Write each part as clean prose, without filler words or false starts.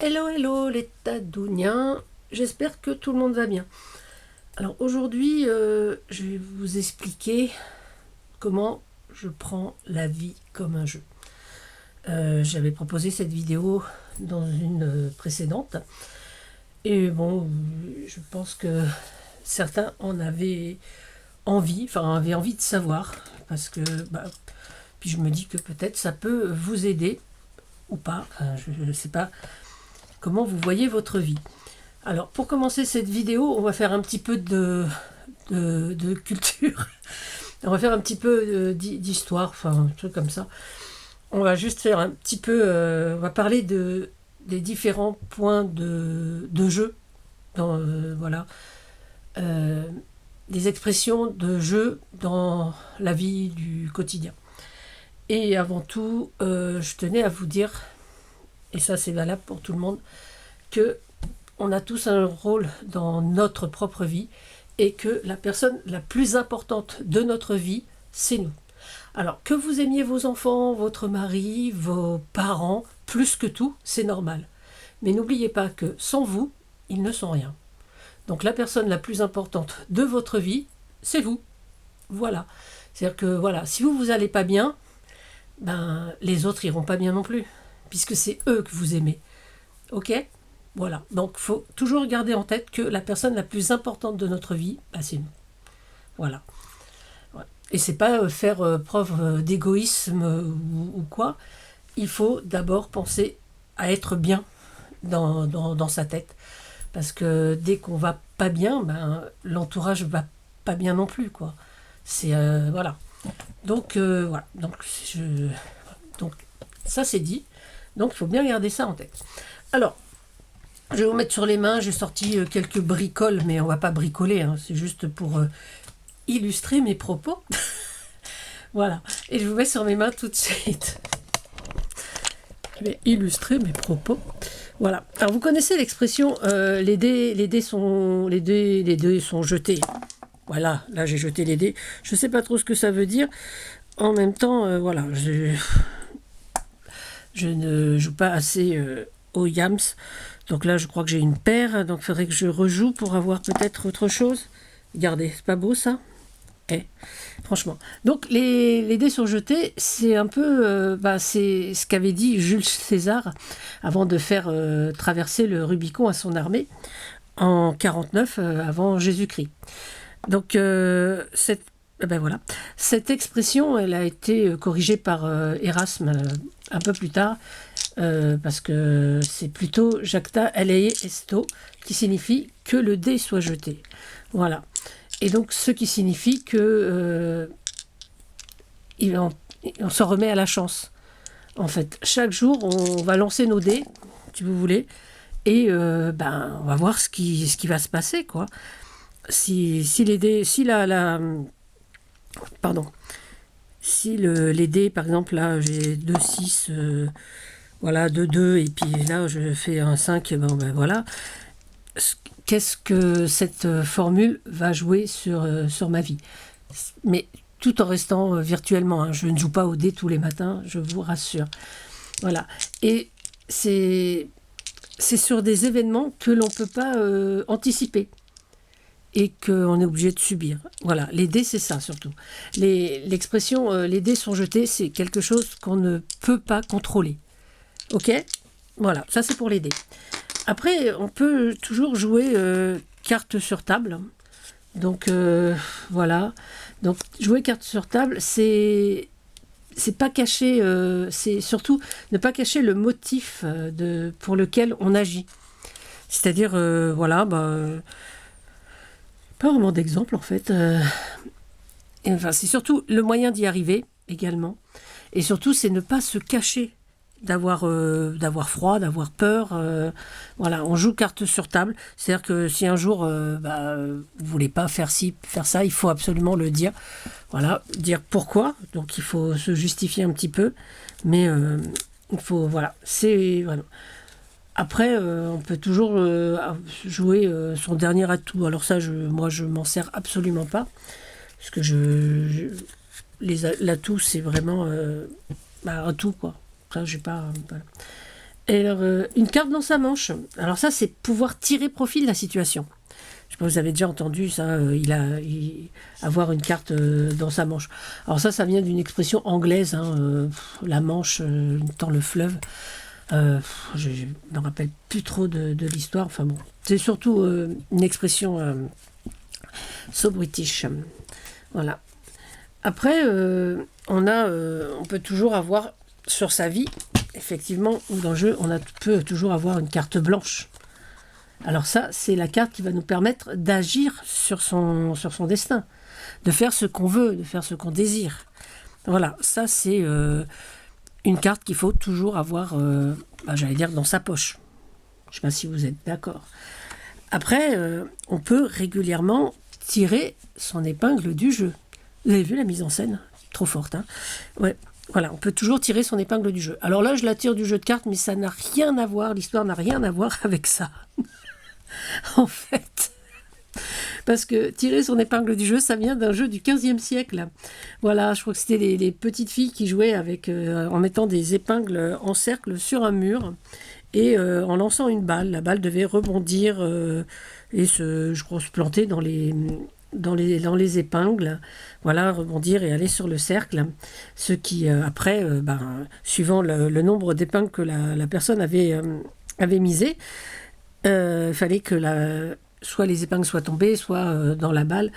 Hello, hello les Tadouniens, j'espère que tout le monde va bien. Alors aujourd'hui, je vais vous expliquer comment je prends la vie comme un jeu. J'avais proposé cette vidéo dans une précédente et bon, je pense que certains en avaient envie, avaient envie de savoir parce que, puis je me dis que peut-être ça peut vous aider ou pas, je ne sais pas comment vous voyez votre vie. Alors, pour commencer cette vidéo, on va faire un petit peu de culture. On va faire un petit peu d'histoire, enfin, un truc comme ça. On va juste faire un petit peu... on va parler des différents points de jeu. Voilà. Euh, des expressions de jeu dans la vie du quotidien. Et avant tout, je tenais à vous dire, et ça c'est valable pour tout le monde, que on a tous un rôle dans notre propre vie et que la personne la plus importante de notre vie, c'est nous. Alors, que vous aimiez vos enfants, votre mari, vos parents, plus que tout, c'est normal. Mais n'oubliez pas que sans vous, ils ne sont rien. Donc la personne la plus importante de votre vie, c'est vous. Voilà. C'est-à-dire que voilà, si vous allez pas bien, les autres iront pas bien non plus, puisque c'est eux que vous aimez. Ok ? Voilà, donc il faut toujours garder en tête que la personne la plus importante de notre vie, c'est nous. Voilà. Ouais. Et c'est pas faire preuve d'égoïsme ou quoi. Il faut d'abord penser à être bien dans sa tête. Parce que dès qu'on va pas bien, l'entourage va pas bien non plus, quoi. C'est voilà. Donc voilà. Donc ça c'est dit. Donc il faut bien garder ça en tête. Alors, je vais vous mettre sur les mains, j'ai sorti quelques bricoles, mais on va pas bricoler, hein, c'est juste pour illustrer mes propos. Voilà, et je vous mets sur mes mains tout de suite. Je vais illustrer mes propos. Voilà, alors vous connaissez l'expression les dés sont jetés. Voilà, là j'ai jeté les dés. Je sais pas trop ce que ça veut dire. En même temps, voilà, je ne joue pas assez au Yams. Donc là, je crois que j'ai une paire, donc il faudrait que je rejoue pour avoir peut-être autre chose. Regardez, c'est pas beau ça ? Franchement. Donc les dés sont jetés, c'est un peu, c'est ce qu'avait dit Jules César avant de faire traverser le Rubicon à son armée en 49 avant Jésus-Christ. Donc cette expression, elle a été corrigée par Erasme un peu plus tard. Parce que c'est plutôt jacta elei esto qui signifie que le dé soit jeté. Voilà. Et donc ce qui signifie que on s'en remet à la chance. En fait, chaque jour, on va lancer nos dés, si vous voulez, et on va voir ce qui va se passer, quoi. Si les dés, les dés, par exemple, là, j'ai 2, 6, voilà, 2, 2, et puis là, je fais un 5, voilà. Qu'est-ce que cette formule va jouer sur ma vie ? Mais tout en restant virtuellement, hein. Je ne joue pas au dé tous les matins, je vous rassure. Voilà. Et c'est sur des événements que l'on ne peut pas anticiper et qu'on est obligé de subir. Voilà, les dés, c'est ça surtout. L'expression les dés sont jetés, c'est quelque chose qu'on ne peut pas contrôler. Ok ? Voilà, ça c'est pour les dés. Après, on peut toujours jouer carte sur table. Donc voilà. Donc jouer carte sur table, c'est pas cacher, c'est surtout ne pas cacher le motif pour lequel on agit. C'est-à-dire, pas vraiment d'exemple en fait. C'est surtout le moyen d'y arriver également. Et surtout, c'est ne pas se cacher d'avoir froid, d'avoir peur. Voilà, on joue carte sur table. C'est-à-dire que si un jour vous voulez pas faire ci, faire ça, il faut absolument le dire. Voilà, dire pourquoi. Donc il faut se justifier un petit peu, mais il faut voilà. Après, on peut toujours jouer son dernier atout. Alors ça, moi, je m'en sers absolument pas, parce que l'atout, c'est vraiment un tout, quoi. Ça, j'ai pas. Voilà. Et alors, une carte dans sa manche. Alors ça, c'est pouvoir tirer profit de la situation. Je sais pas, vous avez déjà entendu ça, avoir une carte dans sa manche. Alors ça vient d'une expression anglaise, hein, la Manche, dans le fleuve. Je ne me rappelle plus trop de l'histoire. Enfin bon, c'est surtout une expression so british. Voilà. Après, on peut toujours avoir sur sa vie, effectivement, ou dans le jeu, peut toujours avoir une carte blanche. Alors ça, c'est la carte qui va nous permettre d'agir sur son destin, de faire ce qu'on veut, de faire ce qu'on désire. Voilà, ça c'est une carte qu'il faut toujours avoir, j'allais dire, dans sa poche. Je ne sais pas si vous êtes d'accord. Après, on peut régulièrement tirer son épingle du jeu. Vous avez vu la mise en scène ? Trop forte, hein ? Ouais. Voilà, on peut toujours tirer son épingle du jeu. Alors là, je la tire du jeu de cartes, mais ça n'a rien à voir, l'histoire n'a rien à voir avec ça. En fait, parce que tirer son épingle du jeu, ça vient d'un jeu du 15e siècle. Voilà, je crois que c'était les petites filles qui jouaient en mettant des épingles en cercle sur un mur et en lançant une balle. La balle devait rebondir et je crois, se planter dans les épingles, voilà, rebondir et aller sur le cercle. Ce qui, après, suivant le nombre d'épingles que la personne avait misé, il fallait que soit les épingles soient tombées, soit dans la balle,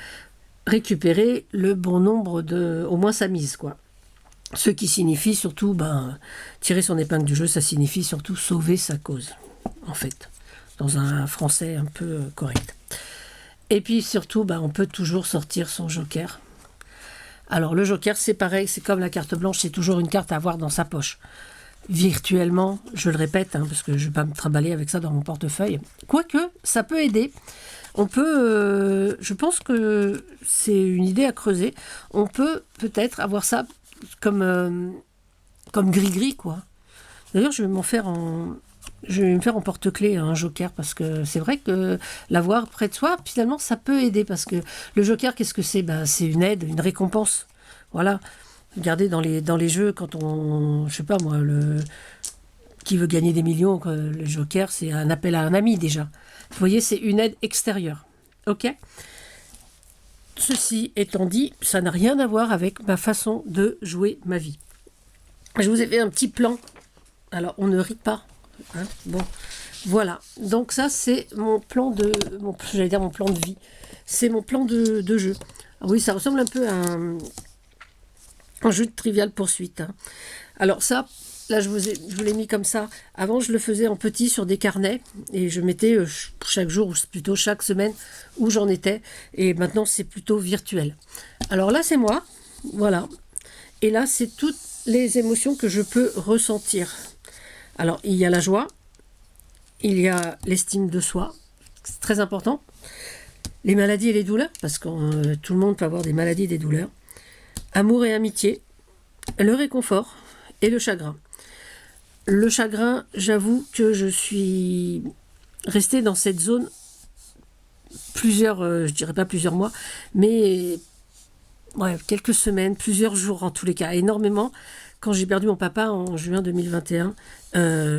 récupérer le bon nombre au moins sa mise, quoi. Ce qui signifie surtout, tirer son épingle du jeu, ça signifie surtout sauver sa cause, en fait, dans un français un peu correct. Et puis surtout, on peut toujours sortir son joker. Alors le joker, c'est pareil, c'est comme la carte blanche, c'est toujours une carte à avoir dans sa poche. Virtuellement, je le répète, parce que je ne vais pas me trimballer avec ça dans mon portefeuille. Quoique, ça peut aider. On peut, je pense que c'est une idée à creuser, on peut peut-être avoir ça comme gris-gris, quoi. D'ailleurs, je vais me faire en porte-clés un joker, parce que c'est vrai que l'avoir près de soi, finalement, ça peut aider, parce que le joker, qu'est-ce que c'est ? C'est une aide, une récompense. Voilà. Regardez dans les jeux, quand je sais pas moi, qui veut gagner des millions, le joker, c'est un appel à un ami déjà. Vous voyez, c'est une aide extérieure. Ok ? Ceci étant dit, ça n'a rien à voir avec ma façon de jouer ma vie. Je vous ai fait un petit plan. Alors, on ne rit pas. Hein, bon, voilà. Donc ça, c'est mon plan de vie. C'est mon plan de jeu. Ah oui, ça ressemble un peu à un jeu de Trivial Poursuite. Hein. Alors ça, là, je vous l'ai mis comme ça. Avant, je le faisais en petit sur des carnets et je mettais chaque jour, ou plutôt chaque semaine, où j'en étais. Et maintenant, c'est plutôt virtuel. Alors là, c'est moi. Voilà. Et là, c'est toutes les émotions que je peux ressentir. Alors, il y a la joie, il y a l'estime de soi, c'est très important. Les maladies et les douleurs, parce que tout le monde peut avoir des maladies et des douleurs. Amour et amitié, le réconfort et le chagrin. Le chagrin, j'avoue que je suis restée dans cette zone je dirais pas plusieurs mois, mais quelques semaines, plusieurs jours en tous les cas, énormément. Quand j'ai perdu mon papa en juin 2021,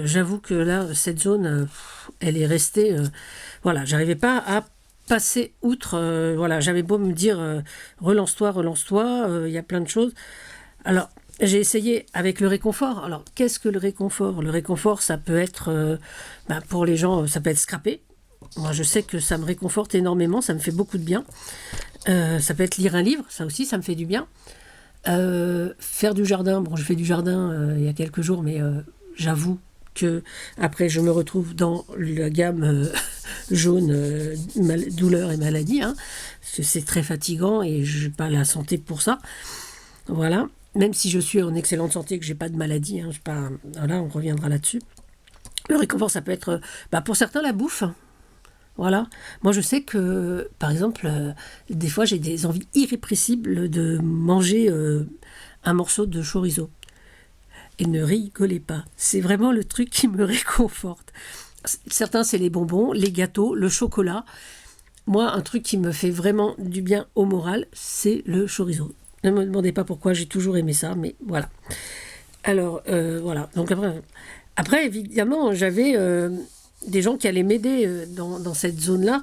j'avoue que là, cette zone, elle est restée... j'arrivais pas à passer outre. J'avais beau me dire relance-toi, il y a plein de choses. Alors, j'ai essayé avec le réconfort. Alors, qu'est-ce que le réconfort ? Le réconfort, ça peut être, pour les gens, ça peut être scraper. Moi, je sais que ça me réconforte énormément, ça me fait beaucoup de bien. Ça peut être lire un livre, ça aussi, ça me fait du bien. Faire du jardin, je fais du jardin il y a quelques jours, mais j'avoue que après je me retrouve dans la gamme jaune douleur et maladie, parce que c'est très fatigant et je n'ai pas la santé pour ça. Voilà, même si je suis en excellente santé, que j'ai pas de maladie, on reviendra là-dessus. Le réconfort, ça peut être pour certains la bouffe. Voilà. Moi, je sais que, par exemple, des fois, j'ai des envies irrépressibles de manger un morceau de chorizo. Et ne rigolez pas. C'est vraiment le truc qui me réconforte. Certains, c'est les bonbons, les gâteaux, le chocolat. Moi, un truc qui me fait vraiment du bien au moral, c'est le chorizo. Ne me demandez pas pourquoi, j'ai toujours aimé ça, mais voilà. Alors, voilà. Donc après, Après, évidemment, j'avais des gens qui allaient m'aider dans cette zone-là,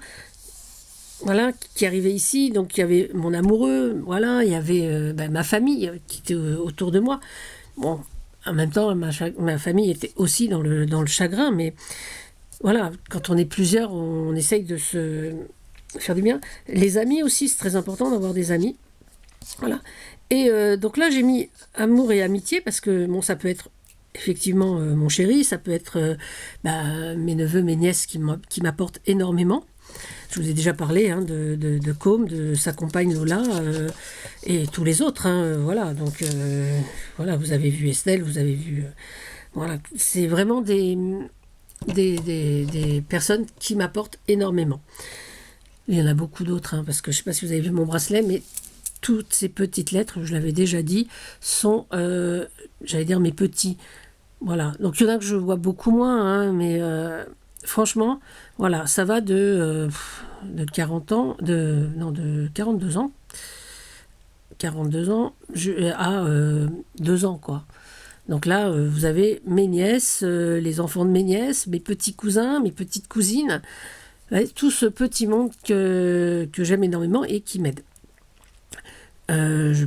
voilà, qui arrivaient ici. Donc, il y avait mon amoureux, voilà, il y avait ma famille qui était autour de moi. Bon, en même temps, ma famille était aussi dans le chagrin, mais voilà, quand on est plusieurs, on essaye de se faire du bien. Les amis aussi, c'est très important d'avoir des amis. Voilà. Et donc là, j'ai mis amour et amitié parce que bon, ça peut être effectivement mon chéri, ça peut être mes neveux, mes nièces qui m'apportent énormément. Je vous ai déjà parlé de Com, de sa compagne Lola et tous les autres. Voilà, donc voilà, vous avez vu Estelle, vous avez vu. Voilà, c'est vraiment des personnes qui m'apportent énormément. Il y en a beaucoup d'autres, parce que je ne sais pas si vous avez vu mon bracelet, mais toutes ces petites lettres, je l'avais déjà dit, sont, j'allais dire, mes petits. Voilà. Donc il y en a que je vois beaucoup moins, mais franchement, voilà, ça va de 40 ans, de 42 ans, 42 ans à 2 ans, quoi. Donc là, vous avez mes nièces, les enfants de mes nièces, mes petits cousins, mes petites cousines, ouais, tout ce petit monde que j'aime énormément et qui m'aide. Je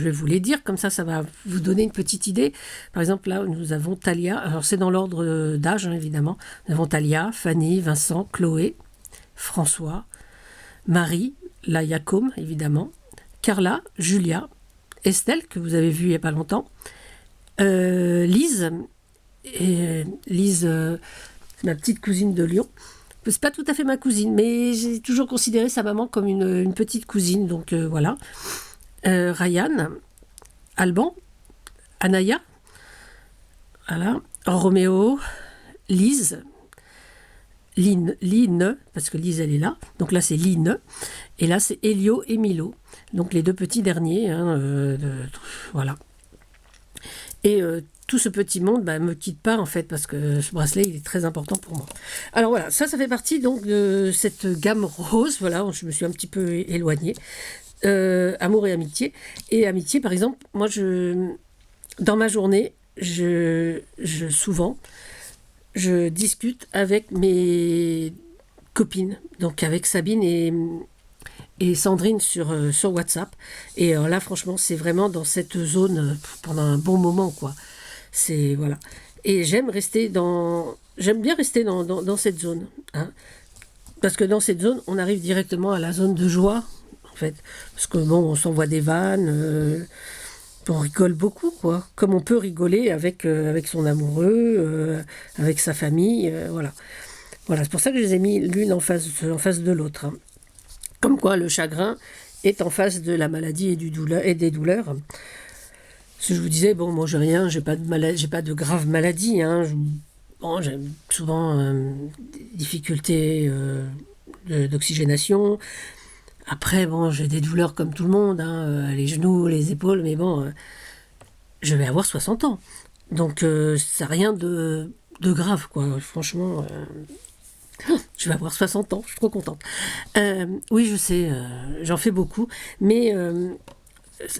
vais vous les dire, comme ça va vous donner une petite idée. Par exemple, là, nous avons Talia, alors c'est dans l'ordre d'âge, évidemment. Nous avons Talia, Fanny, Vincent, Chloé, François, Marie, la Yacom, évidemment, Carla, Julia, Estelle, que vous avez vue il n'y a pas longtemps, Lise, Lise, ma petite cousine de Lyon. C'est pas tout à fait ma cousine, mais j'ai toujours considéré sa maman comme une petite cousine, donc voilà. Ryan, Alban, Anaya, voilà. Roméo, Lise, Line, parce que Lise elle est là, donc là c'est Line, et là c'est Elio et Milo, donc les deux petits derniers, voilà. Et tout ce petit monde me quitte pas en fait parce que ce bracelet il est très important pour moi. Alors voilà, ça fait partie donc de cette gamme rose. Voilà, je me suis un petit peu éloignée. Amour et amitié. Et amitié, par exemple, moi dans ma journée, souvent je discute avec mes copines, donc avec Sabine et Sandrine sur WhatsApp. Et là, franchement, c'est vraiment dans cette zone pendant un bon moment, quoi. C'est, voilà. Et j'aime bien rester dans cette zone. Parce que dans cette zone, on arrive directement à la zone de joie, en fait. Parce que, bon, on s'envoie des vannes, on rigole beaucoup, quoi. Comme on peut rigoler avec son amoureux, avec sa famille, voilà. Voilà, c'est pour ça que je les ai mis l'une en face de l'autre. Comme quoi le chagrin est en face de la maladie et des douleurs. Si je vous disais, bon, moi j'ai rien, j'ai pas de grave maladie. J'ai souvent des difficultés d'oxygénation. Après, bon, j'ai des douleurs comme tout le monde, les genoux, les épaules, mais bon, je vais avoir 60 ans. Donc, c'est rien de grave, quoi. Franchement, je vais avoir 60 ans, je suis trop contente. Oui, je sais, j'en fais beaucoup, mais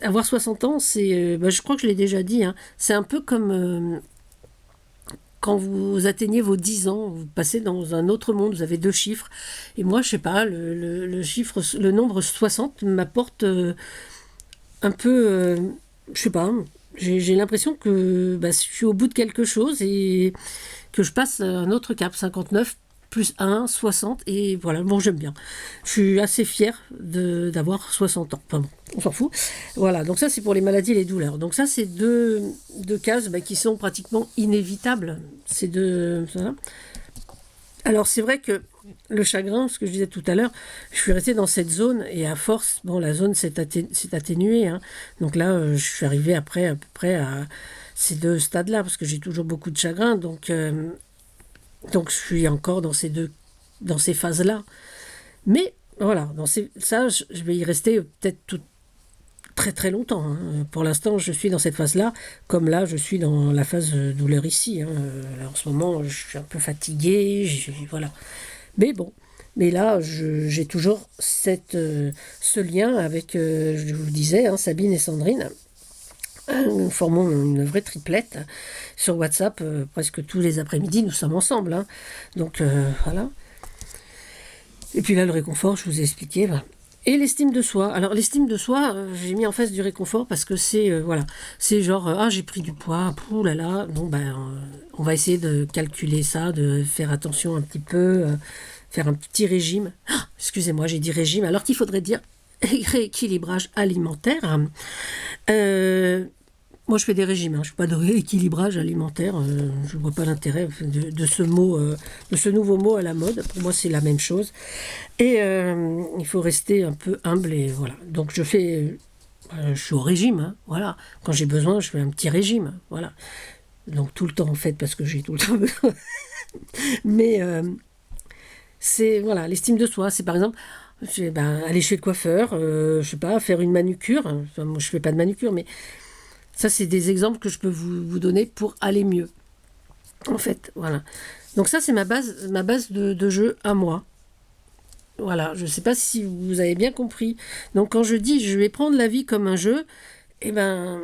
avoir 60 ans, c'est, je crois que je l'ai déjà dit, c'est un peu comme quand vous atteignez vos 10 ans, vous passez dans un autre monde, vous avez 2 chiffres, et moi, je sais pas, le nombre 60 m'apporte un peu, je sais pas, j'ai l'impression que je suis au bout de quelque chose et que je passe un autre cap, 59 plus 1, 60, et voilà, bon, j'aime bien. Je suis assez fière d'avoir 60 ans. Enfin bon, on s'en fout. Voilà, donc ça, c'est pour les maladies et les douleurs. Donc ça, c'est deux cases qui sont pratiquement inévitables. C'est deux... Voilà. Alors, c'est vrai que le chagrin, ce que je disais tout à l'heure, je suis restée dans cette zone, et à force, bon, la zone s'est atténuée. Donc là, je suis arrivée après à peu près à ces 2 stades-là, parce que j'ai toujours beaucoup de chagrin, donc je suis encore dans ces phases-là. Mais voilà, je vais y rester peut-être très très longtemps. Pour l'instant, je suis dans cette phase-là, comme là, je suis dans la phase douleur ici. En ce moment, je suis un peu fatiguée, voilà. Mais bon, là, j'ai toujours ce lien avec, je vous disais, Sabine et Sandrine. Nous formons une vraie triplette sur WhatsApp. Presque tous les après-midi, nous sommes ensemble. Hein. Donc, voilà. Et puis là, le réconfort, je vous ai expliqué. Voilà. Et l'estime de soi. Alors, l'estime de soi, j'ai mis en face du réconfort parce que c'est, voilà, c'est genre, ah, j'ai pris du poids, ouh là là. Bon, ben, on va essayer de calculer ça, de faire attention un petit peu, faire un petit régime. Ah, excusez-moi, j'ai dit régime, alors qu'il faudrait dire rééquilibrage alimentaire. Moi, je fais des régimes, hein. Je ne fais pas de rééquilibrage alimentaire. Je ne vois pas l'intérêt de ce mot, de ce nouveau mot à la mode. Pour moi, c'est la même chose. Et il faut rester un peu humble. Et voilà. Donc, je suis au régime. Hein. Voilà. Quand j'ai besoin, je fais un petit régime. Voilà. Donc, tout le temps, en fait, parce que j'ai tout le temps besoin. Mais c'est, voilà, l'estime de soi. C'est par exemple, aller chez le coiffeur, je sais pas, faire une manucure. Enfin, moi, je fais pas de manucure, mais ça, c'est des exemples que je peux vous donner pour aller mieux. En fait, voilà. Donc ça, c'est ma base de jeu à moi. Voilà, je ne sais pas si vous avez bien compris. Donc quand je dis je vais prendre la vie comme un jeu, eh ben,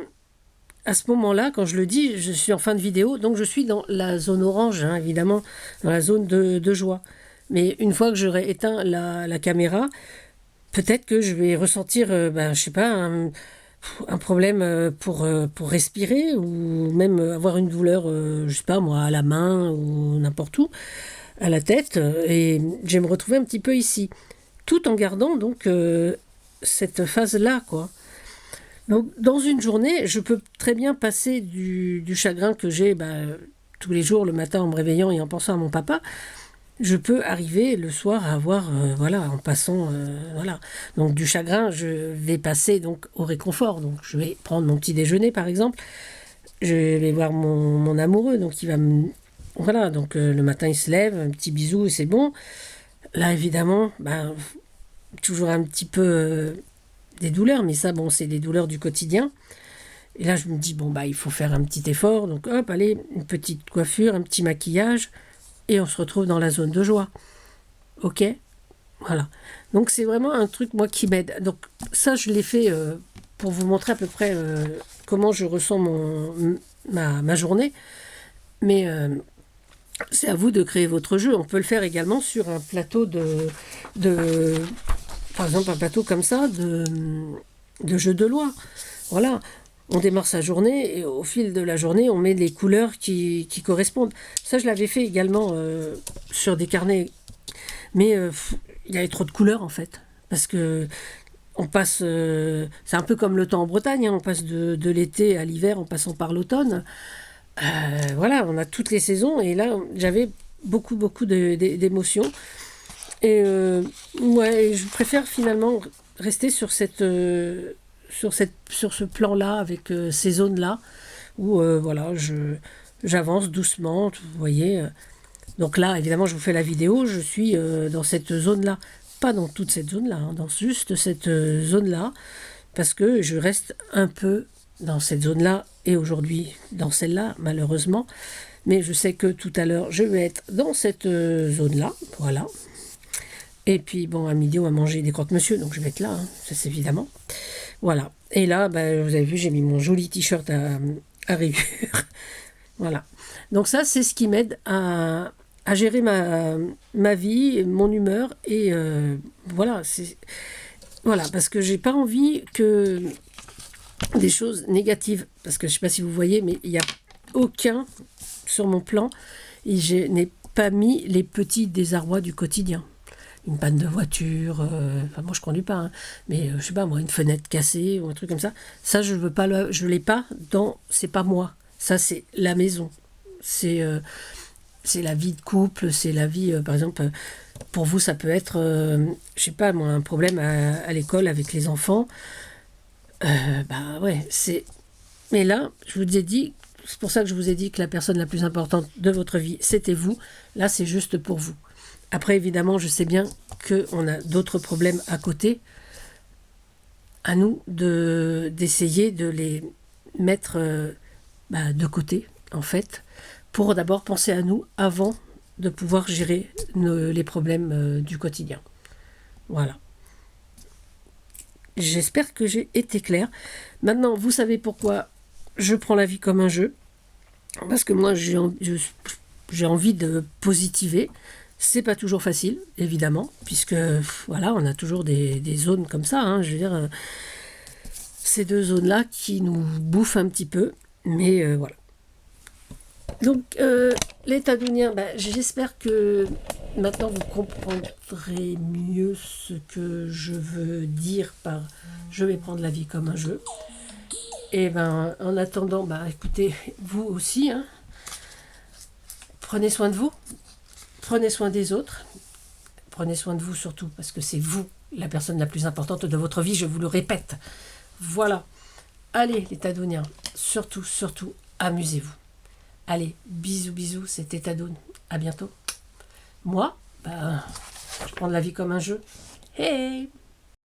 à ce moment-là, quand je le dis, je suis en fin de vidéo, donc je suis dans la zone orange, hein, évidemment, dans la zone de joie. Mais une fois que j'aurai éteint la caméra, peut-être que je vais ressentir, je sais pas, un problème pour respirer ou même avoir une douleur, je sais pas moi, à la main ou n'importe où, à la tête. Et je vais me retrouver un petit peu ici, tout en gardant donc cette phase-là, quoi. Donc dans une journée, je peux très bien passer du chagrin que j'ai tous les jours le matin en me réveillant et en pensant à mon papa. Je peux arriver le soir à avoir, en passant, voilà. Donc du chagrin, je vais passer donc au réconfort. Donc je vais prendre mon petit déjeuner par exemple. Je vais voir mon amoureux, donc il va me, voilà. Donc le matin il se lève, un petit bisou et c'est bon. Là évidemment, toujours un petit peu des douleurs, mais ça bon, c'est des douleurs du quotidien. Et là je me dis il faut faire un petit effort. Donc hop, allez, une petite coiffure, un petit maquillage. Et on se retrouve dans la zone de joie. Ok ? Voilà. Donc c'est vraiment un truc, moi, qui m'aide. Donc ça, je l'ai fait pour vous montrer à peu près comment je ressens ma journée. Mais c'est à vous de créer votre jeu. On peut le faire également sur un plateau par exemple, un plateau comme ça de jeu de loi. Voilà. On démarre sa journée et au fil de la journée, on met les couleurs qui correspondent. Ça, je l'avais fait également sur des carnets. Mais il y avait trop de couleurs, en fait. Parce que on passe... c'est un peu comme le temps en Bretagne. Hein, on passe de l'été à l'hiver en passant par l'automne. Voilà, on a toutes les saisons. Et là, j'avais beaucoup d'émotions. Et ouais, je préfère finalement rester sur ce plan-là, avec ces zones-là, où j'avance doucement, vous voyez. Donc là, évidemment, je vous fais la vidéo, je suis dans cette zone-là. Pas dans toute cette zone-là, hein, dans juste cette zone-là, parce que je reste un peu dans cette zone-là, et aujourd'hui dans celle-là, malheureusement. Mais je sais que tout à l'heure, je vais être dans cette zone-là, voilà. Et puis, bon, à midi, on va manger des croque-monsieur, donc je vais être là, hein, ça c'est évidemment. Voilà. Et là, vous avez vu, j'ai mis mon joli t-shirt à rayures. Voilà. Donc ça, c'est ce qui m'aide à gérer ma vie, mon humeur. Et voilà, parce que j'ai pas envie que des choses négatives, parce que je sais pas si vous voyez, mais il n'y a aucun sur mon plan, et je n'ai pas mis les petits désarrois du quotidien. Une panne de voiture, moi je conduis pas, hein, mais je sais pas moi, une fenêtre cassée ou un truc comme ça. Ça je veux pas, je l'ai pas c'est pas moi. Ça c'est la maison, c'est la vie de couple, c'est la vie, par exemple, pour vous ça peut être, je sais pas moi, un problème à l'école avec les enfants. Ouais, c'est. Mais là, je vous ai dit, c'est pour ça que je vous ai dit que la personne la plus importante de votre vie, c'était vous. Là, c'est juste pour vous. Après, évidemment, je sais bien qu'on a d'autres problèmes à côté. À nous d'essayer de les mettre de côté, en fait, pour d'abord penser à nous avant de pouvoir gérer les problèmes du quotidien. Voilà. J'espère que j'ai été claire. Maintenant, vous savez pourquoi je prends la vie comme un jeu, parce que moi j'ai envie de positiver. C'est pas toujours facile, évidemment, puisque voilà, on a toujours des zones comme ça, hein, je veux dire, ces deux zones-là qui nous bouffent un petit peu, mais voilà. Donc, les Tadouniens, j'espère que maintenant vous comprendrez mieux ce que je veux dire par je vais prendre la vie comme un jeu. Et en attendant, écoutez, vous aussi, hein, prenez soin de vous, prenez soin des autres, prenez soin de vous surtout, parce que c'est vous la personne la plus importante de votre vie, je vous le répète. Voilà. Allez, les Tadouniens, surtout, surtout, amusez-vous. Allez, bisous, bisous, c'était Tadoun. À bientôt. Moi, je prends la vie comme un jeu. Hey!